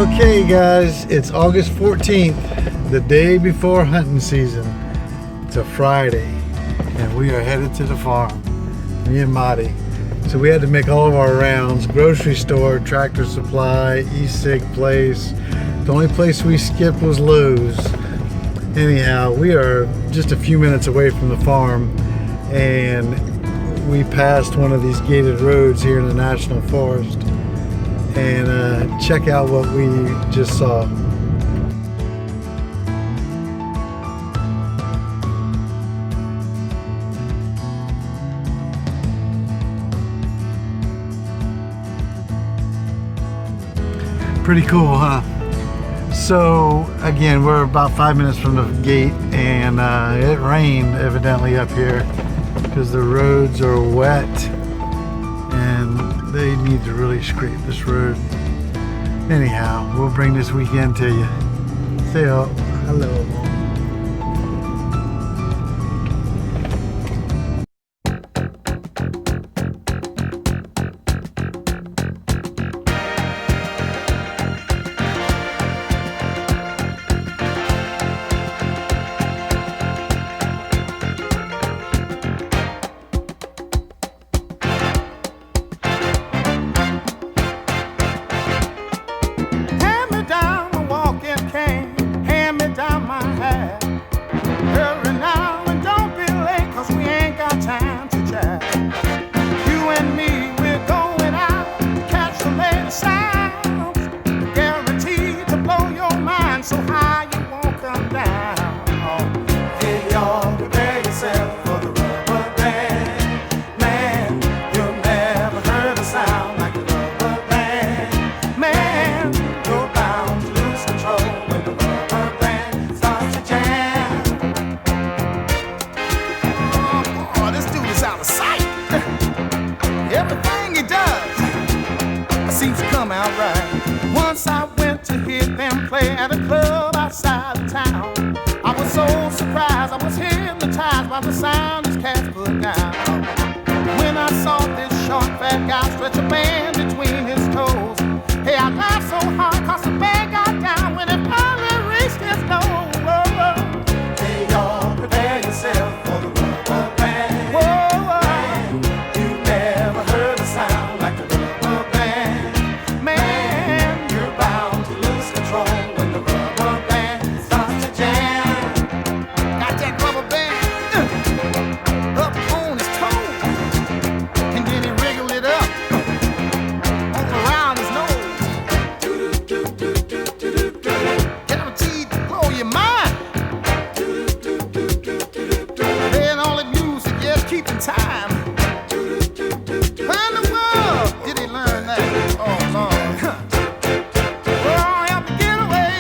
Okay guys, it's August 14th, the day before hunting season. It's a Friday and we are headed to the farm, me and Marty. So we had to make all of our rounds: grocery store, Tractor Supply, E-Sig place. The only place we skipped was Lowe's. Anyhow, we are just a few minutes away from the farm and we passed one of these gated roads here in the National Forest. And check out what we just saw. Pretty cool, huh? So again, we're about 5 minutes from the gate and it rained evidently up here because the roads are wet and they need to really scrape this road. Anyhow, we'll bring this weekend to you. Say hello. Once I went to hear them play at a club outside of town. I was so surprised, I was hypnotized by the sound his cats put down. When I saw this short fat guy stretch a band between his toes, hey, I laughed so hard cause the band got down when it finally reached his nose. Hey y'all, prepare yourself for the rubber band. Whoa, man, you never heard a sound like the rubber band. Man, you're bound to lose control when the rubber band starts to jam. Got that rubber band up on his toe, and then he wriggled it up all around his nose. Guaranteed to blow your mind. Playing all the music, yes, keeping time. Where in the world did he learn that? Oh, Lord. Well, help me get away.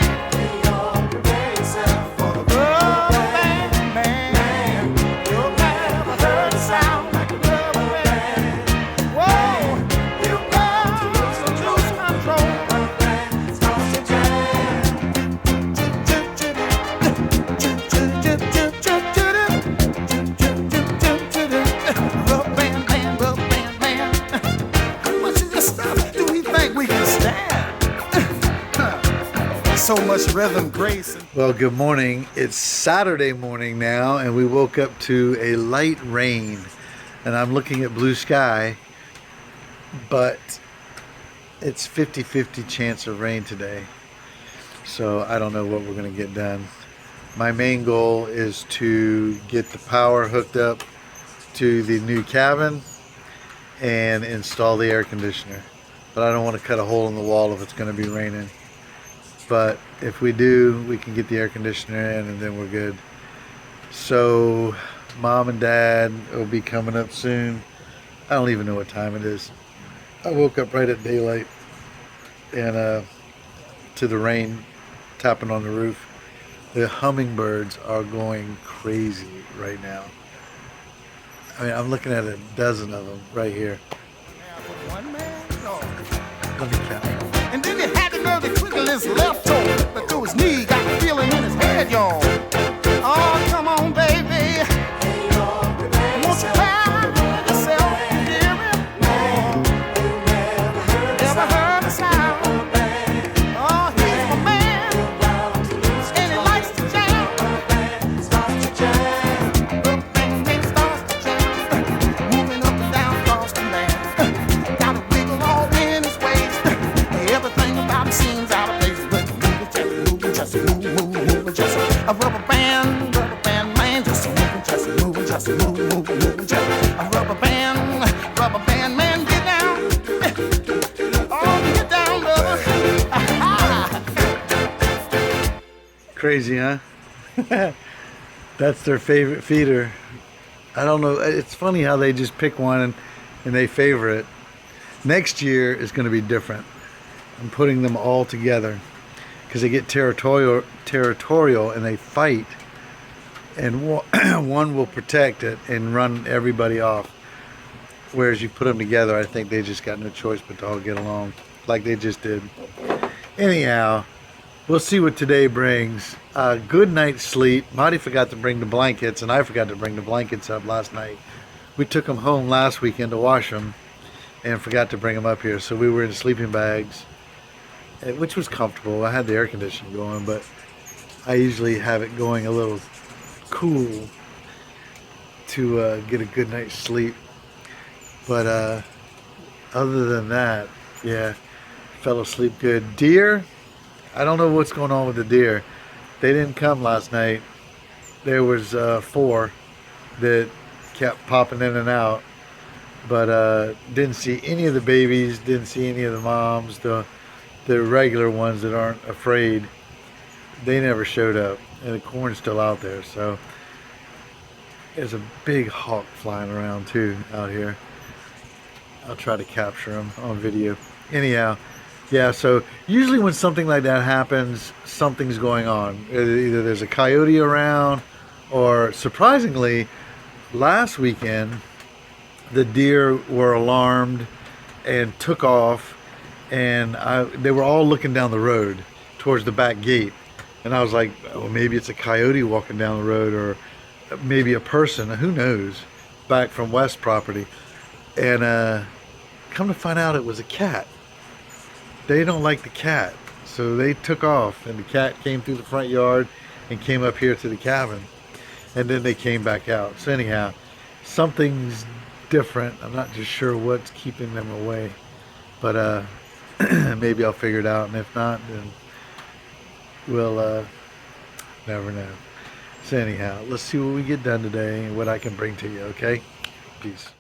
Prepare yourself for the rubber band, man. You'll never heard a sound like a rubber band. Whoa, you got to lose control. Rubber band starts to jam. Rubber band, man, rubber band, man. How much of this stuff do we think we can stand? So much rhythm, grace, and Well, good morning. It's Saturday morning now and we woke up to a light rain and I'm looking at blue sky, but it's 50-50 chance of rain today. So I don't know what we're going to get done. My main goal is to get the power hooked up to the new cabin and install the air conditioner. But I don't want to cut a hole in the wall if it's going to be raining. But if we do, we can get the air conditioner in and then we're good. So Mom and Dad will be coming up soon. I don't even know what time it is. I woke up right at daylight and to the rain tapping on the roof. The hummingbirds are going crazy right now. I mean, I'm looking at a dozen of them right here. one man, no. Let me count. And then he had the nerve to twinkle his left toe, but through his knee, got the feeling in his head, y'all. Oh, come on, baby. Won't you pride yourself, dearie? Never heard a sound. Oh, Crazy, huh? That's their favorite feeder. I don't know. It's funny how they just pick one and they favor it. Next year is going to be different. I'm putting them all together because they get territorial and they fight. And one will protect it and run everybody off. Whereas you put them together, I think they just got no choice but to all get along like they just did. Anyhow, we'll see what today brings. Good night's sleep. Marty forgot to bring the blankets, and I forgot to bring the blankets up last night. We took them home last weekend to wash them and forgot to bring them up here. So we were in sleeping bags, which was comfortable. I had the air conditioning going, but I usually have it going a little cool to get a good night's sleep. But other than that, yeah, fell asleep good. Deer, I don't know what's going on with the deer. They didn't come last night. There was 4 that kept popping in and out, but didn't see any of the babies, didn't see any of the moms, the regular ones that aren't afraid. They never showed up, and the corn's still out there. So there's a big hawk flying around too out here. I'll try to capture him on video. Anyhow, yeah, so usually when something like that happens, something's going on. Either there's a coyote around, or surprisingly, last weekend, the deer were alarmed and took off, and they were all looking down the road towards the back gate. And I was like, oh, maybe it's a coyote walking down the road, or maybe a person, who knows, back from West property. And come to find out it was a cat. They don't like the cat, so they took off, and the cat came through the front yard and came up here to the cabin, and then they came back out. So anyhow, something's different. I'm not just sure what's keeping them away, but maybe I'll figure it out, and if not, then we'll never know. So anyhow, let's see what we get done today and what I can bring to you, okay? Peace.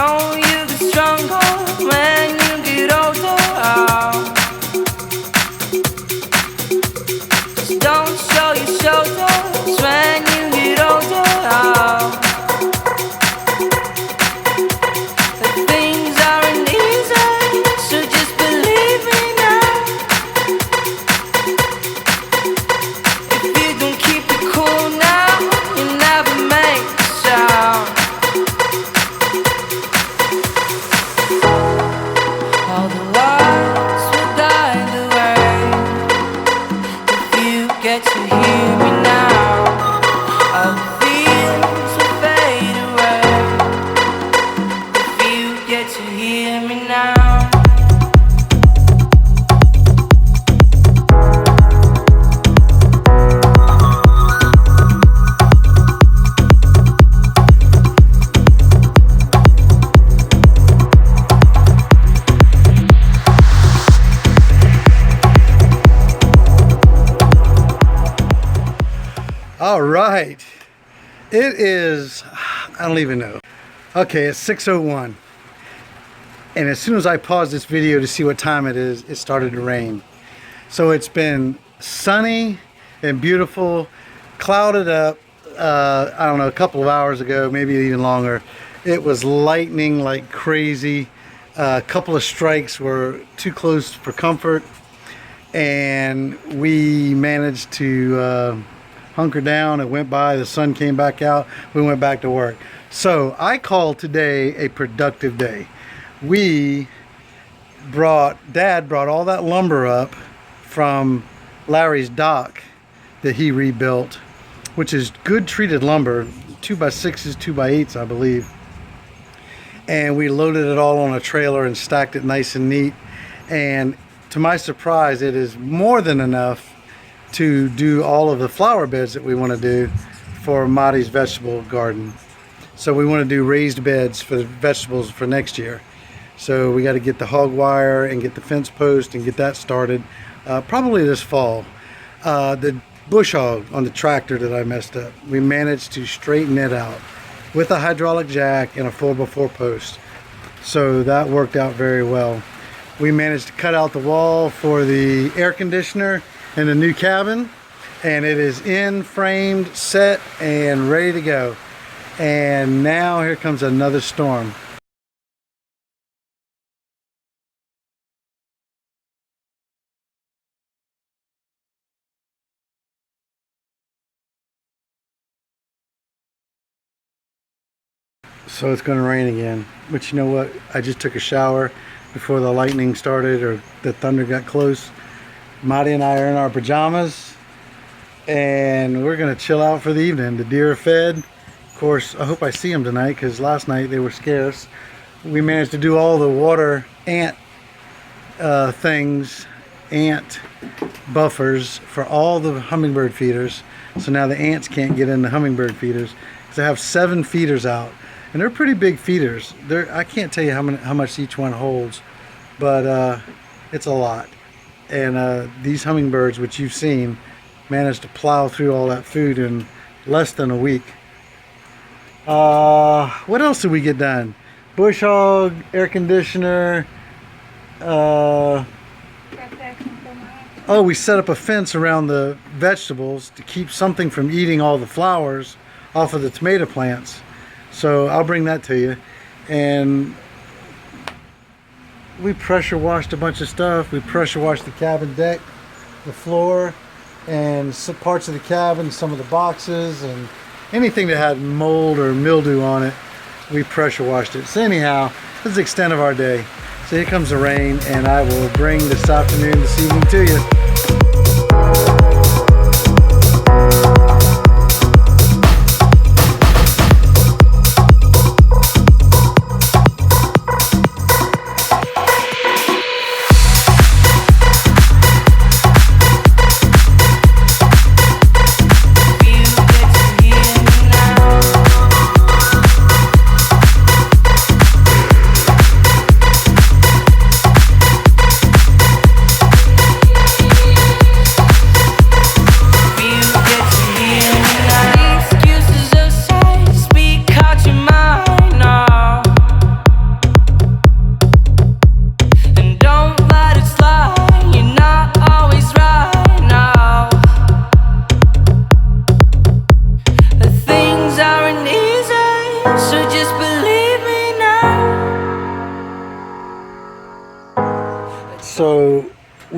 know you get stronger when you get older. Just don't show your shoulders when you get older. But things aren't easy, so just believe me now. If you don't keep it cool now, you never make a sound. All the words will guide the way. If you get to hear me now, all the feels will fade away. If you get to hear me now. All right. It is, I don't even know. Okay, it's 6:01. And as soon as I paused this video to see what time it is, it started to rain. So it's been sunny and beautiful, clouded up, I don't know, a couple of hours ago, maybe even longer. It was lightning like crazy. A couple of strikes were too close for comfort. And we managed to hunker down. It went by, the sun came back out, we went back to work. So I call today a productive day. Dad brought all that lumber up from Larry's dock that he rebuilt, which is good treated lumber, 2x6s, 2x8s, I believe. And we loaded it all on a trailer and stacked it nice and neat. And to my surprise, it is more than enough to do all of the flower beds that we want to do for Marty's vegetable garden. So we want to do raised beds for the vegetables for next year. So we got to get the hog wire and get the fence post and get that started probably this fall. The bush hog on the tractor that I messed up, we managed to straighten it out with a hydraulic jack and a 4x4 post. So that worked out very well. We managed to cut out the wall for the air conditioner in the new cabin, and it is in, framed, set, and ready to go. And now here comes another storm. So it's going to rain again, but you know what? I just took a shower before the lightning started or the thunder got close. Marty and I are in our pajamas and we're going to chill out for the evening. The deer are fed. Of course, I hope I see them tonight because last night they were scarce. We managed to do all the water ant things, ant buffers for all the hummingbird feeders. So now the ants can't get in the hummingbird feeders because I have 7 feeders out. And they're pretty big feeders. I can't tell you how much each one holds, but it's a lot. And these hummingbirds, which you've seen, managed to plow through all that food in less than a week. What else did we get done? Bush hog, air conditioner. Oh, we set up a fence around the vegetables to keep something from eating all the flowers off of the tomato plants. So I'll bring that to you. And we pressure washed a bunch of stuff. We pressure washed the cabin deck, the floor, and some parts of the cabin, some of the boxes, and anything that had mold or mildew on it, we pressure washed it. So anyhow, this is the extent of our day. So here comes the rain, and I will bring this evening to you.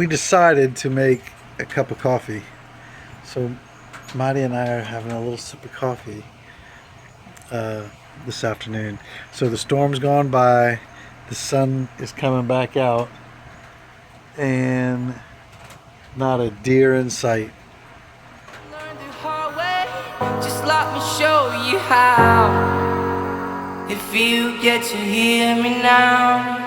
we decided to make a cup of coffee. So Marty and I are having a little sip of coffee this afternoon. So the storm's gone by, the sun is coming back out, and not a deer in sight. Learn the hard way, just let me show you how. If you get to hear me now.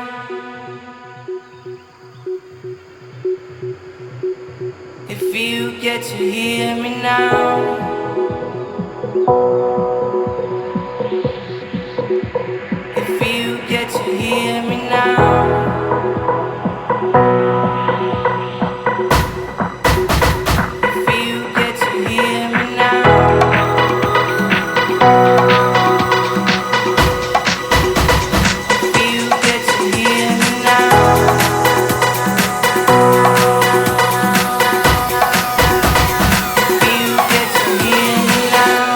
If you get to hear me now. If you get to hear me now. If you get to hear me now. If you get to hear me now. If you get to hear me now.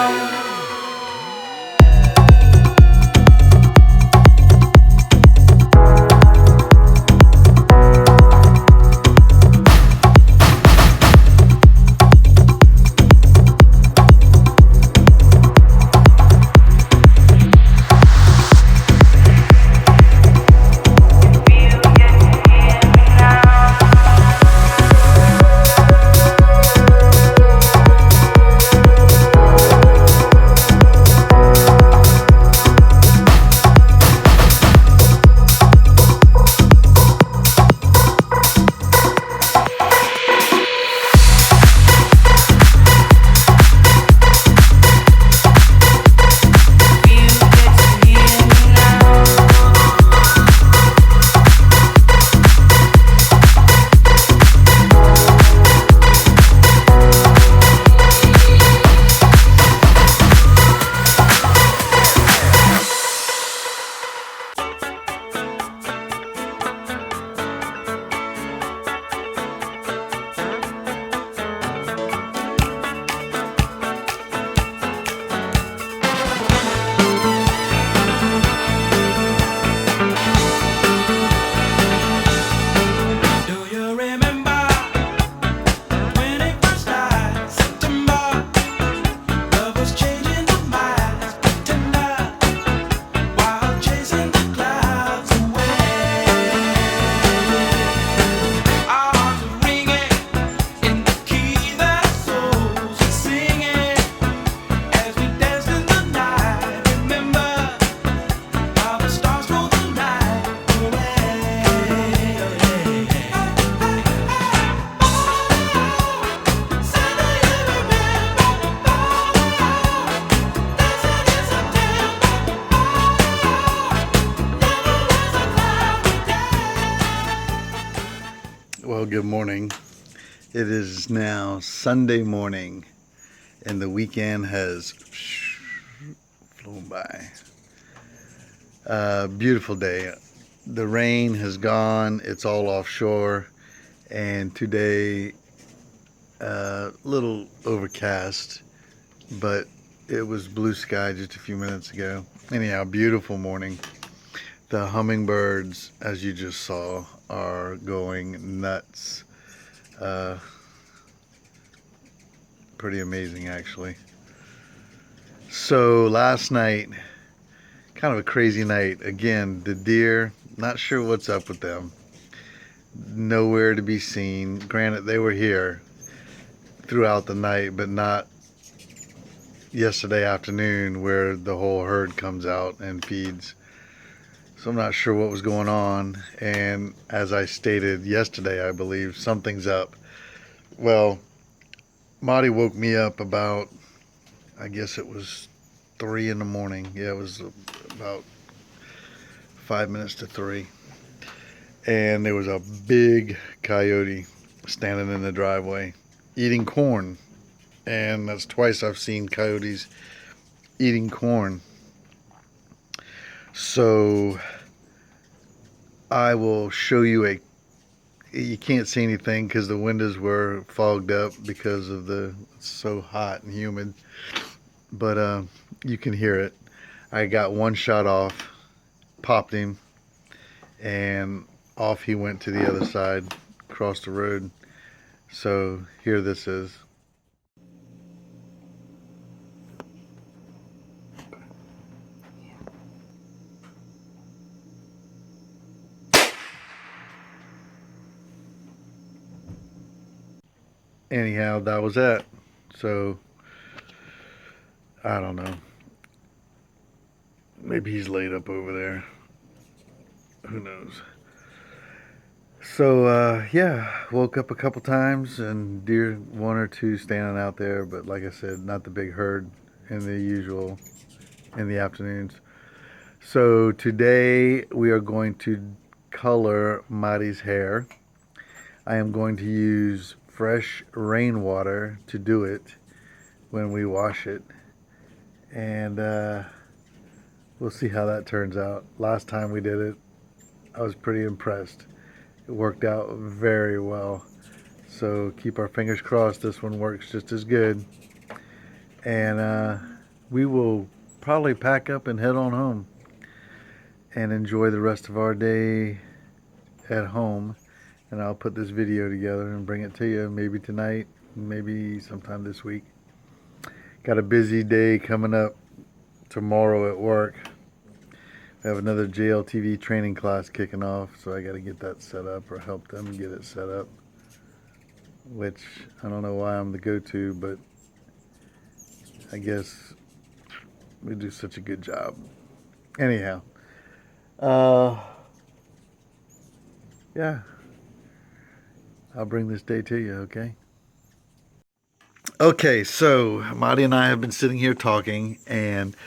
Well, good morning. It is now Sunday morning, and the weekend has flown by. Beautiful day. The rain has gone. It's all offshore, and today little overcast, but it was blue sky just a few minutes ago. Anyhow, beautiful morning. The hummingbirds, as you just saw, are going nuts. Pretty amazing, actually. So last night, kind of a crazy night. Again, the deer, not sure what's up with them. Nowhere to be seen. Granted, they were here throughout the night, but not yesterday afternoon where the whole herd comes out and feeds. So I'm not sure what was going on, and as I stated yesterday, I believe something's up. Well, Marty woke me up about, I guess it was 3 in the morning. Yeah, it was about 5 minutes to 3. And there was a big coyote standing in the driveway eating corn. And that's twice I've seen coyotes eating corn. So I will show you you can't see anything because the windows were fogged up because of it's so hot and humid, but you can hear it. I got one shot off, popped him, and off he went to the other side, across the road. So here this is. Anyhow, that was that. So I don't know. Maybe he's laid up over there. Who knows? So yeah, woke up a couple times and deer, one or two standing out there, but like I said, not the big herd in the usual in the afternoons. So today we are going to color Mari's hair. I am going to use fresh rainwater to do it when we wash it, and we'll see how that turns out. Last time we did it, I was pretty impressed. It worked out very well, so keep our fingers crossed this one works just as good. And we will probably pack up and head on home and enjoy the rest of our day at home. And I'll put this video together and bring it to you maybe tonight, maybe sometime this week. Got a busy day coming up tomorrow at work. I have another JLTV training class kicking off, so I got to get that set up or help them get it set up. Which I don't know why I'm the go-to, but I guess we do such a good job. Anyhow, yeah. I'll bring this day to you, okay? Okay, so Marty and I have been sitting here talking, and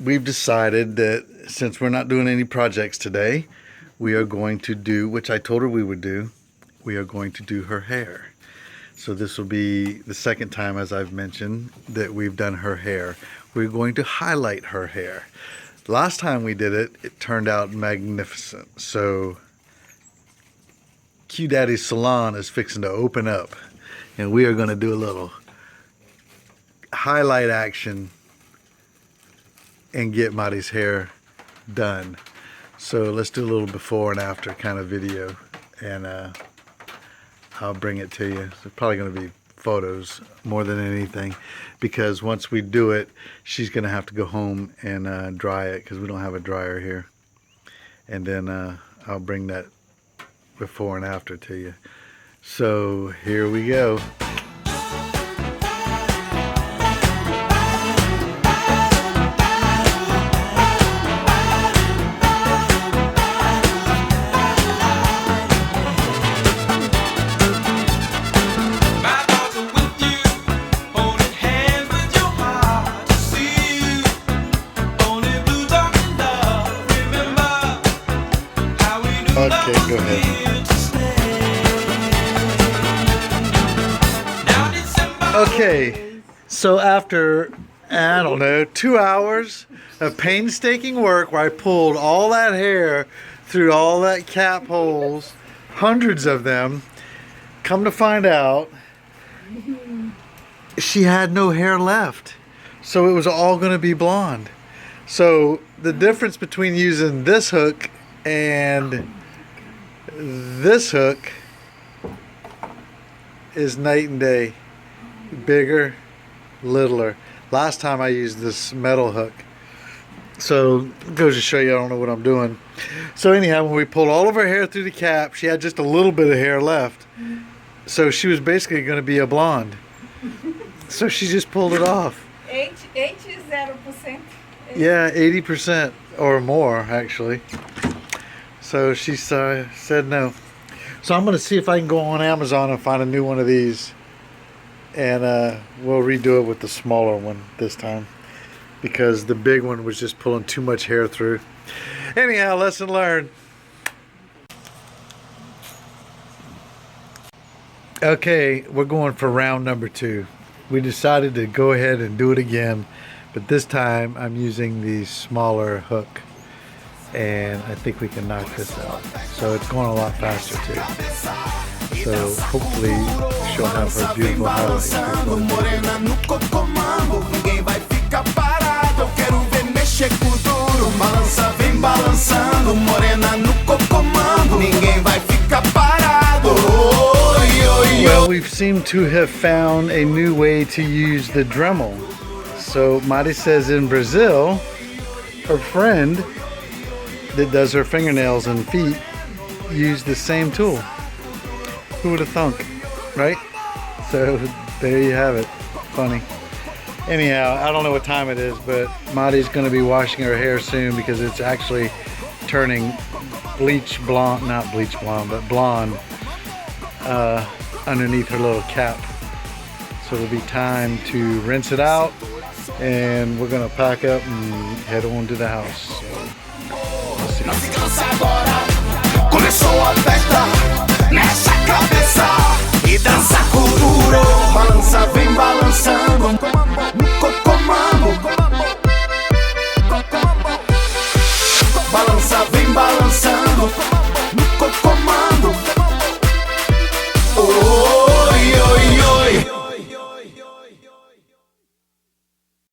we've decided that since we're not doing any projects today, we are going to do, which I told her we would do, we are going to do her hair. So this will be the second time, as I've mentioned, that we've done her hair. We're going to highlight her hair. Last time we did it, it turned out magnificent. So Q Daddy's salon is fixing to open up, and we are going to do a little highlight action and get Marty's hair done. So let's do a little before and after kind of video, and I'll bring it to you. It's probably going to be photos more than anything, because once we do it, she's going to have to go home and dry it, because we don't have a dryer here. And then I'll bring that before and after to you. So here we go. Okay, go ahead. Okay, so after, I don't know, 2 hours of painstaking work where I pulled all that hair through all that cap holes, hundreds of them, come to find out, she had no hair left. So it was all going to be blonde. So the difference between using this hook and this hook is night and day. Bigger, littler. Last time I used this metal hook. So it goes to show you I don't know what I'm doing. So anyhow, when we pulled all of her hair through the cap, she had just a little bit of hair left. So she was basically going to be a blonde. So she just pulled it off. 80%. Yeah, 80% or more actually. So she said no. So I'm going to see if I can go on Amazon and find a new one of these. And we'll redo it with the smaller one this time, because the big one was just pulling too much hair through. Anyhow, lesson learned. Okay, we're going for round number 2. We decided to go ahead and do it again, but this time I'm using the smaller hook, and I think we can knock this out. So it's going a lot faster too. So hopefully she'll have her beautiful highlights. Morena no cocomambo, ninguém vai ficar parado. Eu quero ver mexer com duro, balança vem balançando. Morena no cocomambo, ninguém vai ficar parado. seem to have found a new way to use the Dremel. So Mari says in Brazil, her friend that does her fingernails and feet used the same tool. Who would have thunk, right? So there you have it. Funny. Anyhow, I don't know what time it is, but Mari's going to be washing her hair soon because it's actually turning bleach blonde, not bleach blonde, but blonde underneath her little cap. So it'll be time to rinse it out, and we're going to pack up and head on to the house. So, let's see. Não se cansa agora, começou a festa, mexe a cabeça e dança cururo. Balança, vem balançando, no comando. Balança, vem balançando.